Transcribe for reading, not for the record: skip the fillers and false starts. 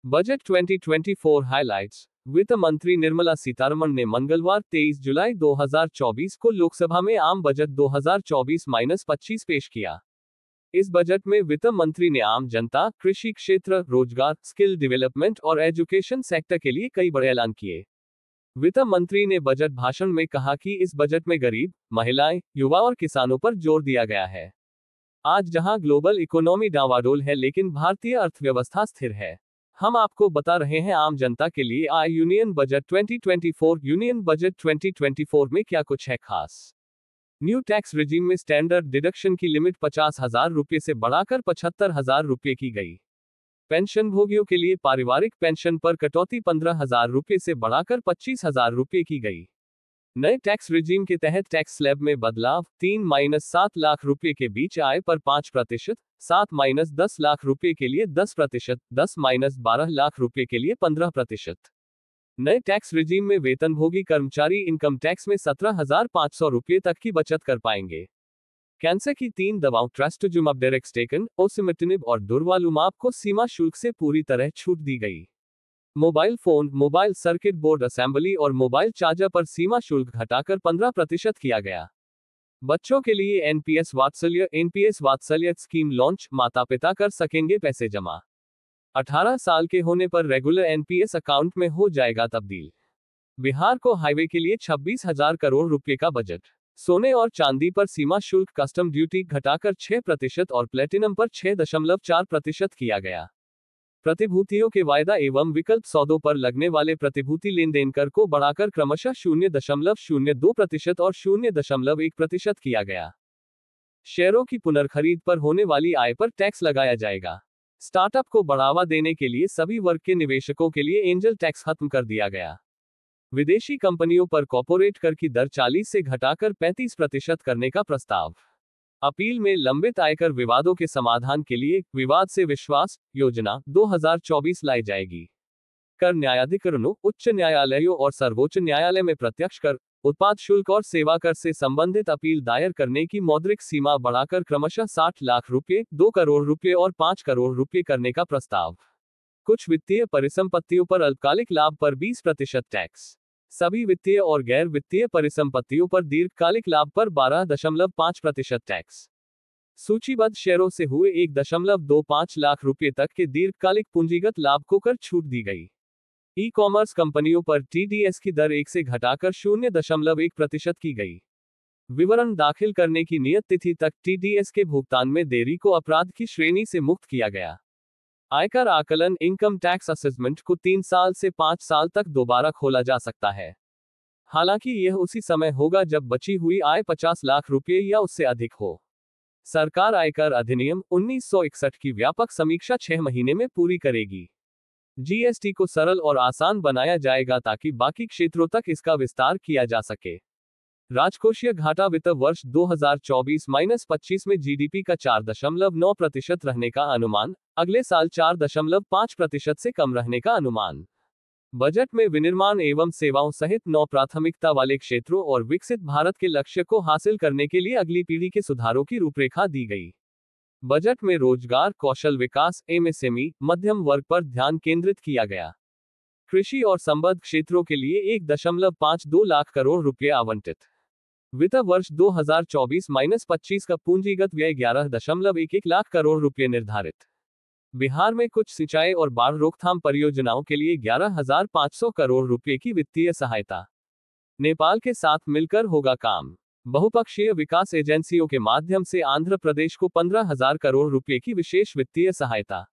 Budget 2024 highlights. वित्त मंत्री निर्मला सीतारमण ने मंगलवार 23 जुलाई 2024 को लोकसभा में आम बजट 2024-25 पेश किया। इस बजट में वित्त मंत्री ने आम जनता, कृषि क्षेत्र, रोजगार, स्किल डेवलपमेंट और एजुकेशन सेक्टर के लिए कई बड़े ऐलान किए। वित्त मंत्री ने बजट भाषण में कहा कि इस बजट में गरीब, महिलाएं, युवा और किसानों पर जोर दिया गया है। आज जहां ग्लोबल इकोनॉमी डावाडोल है लेकिन भारतीय अर्थव्यवस्था स्थिर है, हम आपको बता रहे हैं आम जनता के लिए आय यूनियन बजट 2024। यूनियन बजट 2024 में क्या कुछ है खास। न्यू टैक्स रिजीम में स्टैंडर्ड डिडक्शन की लिमिट 50,000 रुपये से बढ़ाकर 75,000 रुपये की गई। पेंशन भोगियों के लिए पारिवारिक पेंशन पर कटौती 15,000 रुपये से बढ़ाकर 25,000 रुपये की गई। नए टैक्स रिजीम के तहत टैक्स स्लैब में बदलाव, 3-7 लाख रुपये के बीच आय पर 5%, 7-10 लाख रुपये के लिए 10%, 10-12 लाख रुपये के लिए 15%। नए टैक्स रिजीम में वेतनभोगी कर्मचारी इनकम टैक्स में 17,500 रुपये तक की बचत कर पाएंगे। कैंसर की 3 दवाओं ट्रस्टुजुमाब डेरेक्सटेकन, ओसिमेटिनिब और दुर्वालुमाब को सीमा शुल्क से पूरी तरह छूट दी गई। Mobile phone, mobile circuit board assembly और मोबाइल चार्जर पर सीमा शुल्क घटाकर 15% किया गया। बच्चों के लिए एनपीएस वात्सल्य स्कीम लॉन्च, माता पिता कर सकेंगे पैसे जमा। 18 साल के होने पर रेगुलर एनपीएस अकाउंट में हो जाएगा तब्दील। बिहार को हाईवे के लिए 26,000 करोड़ रुपए का बजट। सोने और चांदी पर सीमा शुल्क कस्टम ड्यूटी घटाकर 6% और प्लेटिनम पर 6.4% किया गया। प्रतिभूतियों के वायदा एवं विकल्प सौदों पर लगने वाले प्रतिभूति लेन देन कर को बढ़ाकर क्रमशः 0.02% और 0.1% किया गया। शेयरों की पुनर्खरीद पर होने वाली आय पर टैक्स लगाया जाएगा। स्टार्टअप को बढ़ावा देने के लिए सभी वर्ग के निवेशकों के लिए एंजल टैक्स खत्म कर दिया गया। विदेशी कंपनियों पर कॉर्पोरेट कर की दर 40 से घटाकर 35% करने का प्रस्ताव। अपील में लंबित आयकर विवादों के समाधान के लिए विवाद से विश्वास योजना 2024 लाई जाएगी। कर न्यायाधिकरणों, उच्च न्यायालयों और सर्वोच्च न्यायालय में प्रत्यक्ष कर, उत्पाद शुल्क और सेवा कर से संबंधित अपील दायर करने की मौद्रिक सीमा बढ़ाकर क्रमशः 60 लाख रुपये, 2 करोड़ रुपये और 5 करोड़ रुपये करने का प्रस्ताव। कुछ वित्तीय परिसंपत्तियों पर अल्पकालिक लाभ पर 20% टैक्स। सभी वित्तीय और गैर वित्तीय परिसंपत्तियों पर दीर्घकालिक लाभ पर 12.5% टैक्स। सूचीबद्ध शेयरों से हुए 1.25 लाख रुपये तक के दीर्घकालिक पूंजीगत लाभ को कर छूट दी गई। ई कॉमर्स कंपनियों पर टीडीएस की दर 1 से घटाकर 0.1% की गई। विवरण दाखिल करने की नियत तिथि तक टीडीएस के भुगतान में देरी को अपराध की श्रेणी से मुक्त किया गया। आयकर आकलन इनकम टैक्स असेसमेंट को 3 साल से 5 साल तक दोबारा खोला जा सकता है। हालांकि यह उसी समय होगा जब बची हुई आय 50 लाख रुपये या उससे अधिक हो। सरकार आयकर अधिनियम 1961 की व्यापक समीक्षा 6 महीने में पूरी करेगी। जीएसटी को सरल और आसान बनाया जाएगा ताकि बाकी क्षेत्रों तक इसका विस्तार किया जा सके। राजकोषीय घाटा वित्त वर्ष 2024-25 में जीडीपी का 4.9% रहने का अनुमान, अगले साल 4.5% से कम रहने का अनुमान। बजट में विनिर्माण एवं सेवाओं सहित 9 प्राथमिकता वाले क्षेत्रों और विकसित भारत के लक्ष्य को हासिल करने के लिए अगली पीढ़ी के सुधारों की रूपरेखा दी गई। बजट में रोजगार, कौशल विकास, एमएसएमई, मध्यम वर्ग पर ध्यान केंद्रित किया गया। कृषि और संबद्ध क्षेत्रों के लिए 1.52 लाख करोड़ रुपये आवंटित। वित्त वर्ष 2024-25 का पूंजीगत व्यय 11.11 लाख करोड़ रुपये निर्धारित। बिहार में कुछ सिंचाई और बाढ़ रोकथाम परियोजनाओं के लिए 11,500 करोड़ रुपये की वित्तीय सहायता। नेपाल के साथ मिलकर होगा काम। बहुपक्षीय विकास एजेंसियों के माध्यम से आंध्र प्रदेश को 15,000 करोड़ रुपये की विशेष वित्तीय सहायता।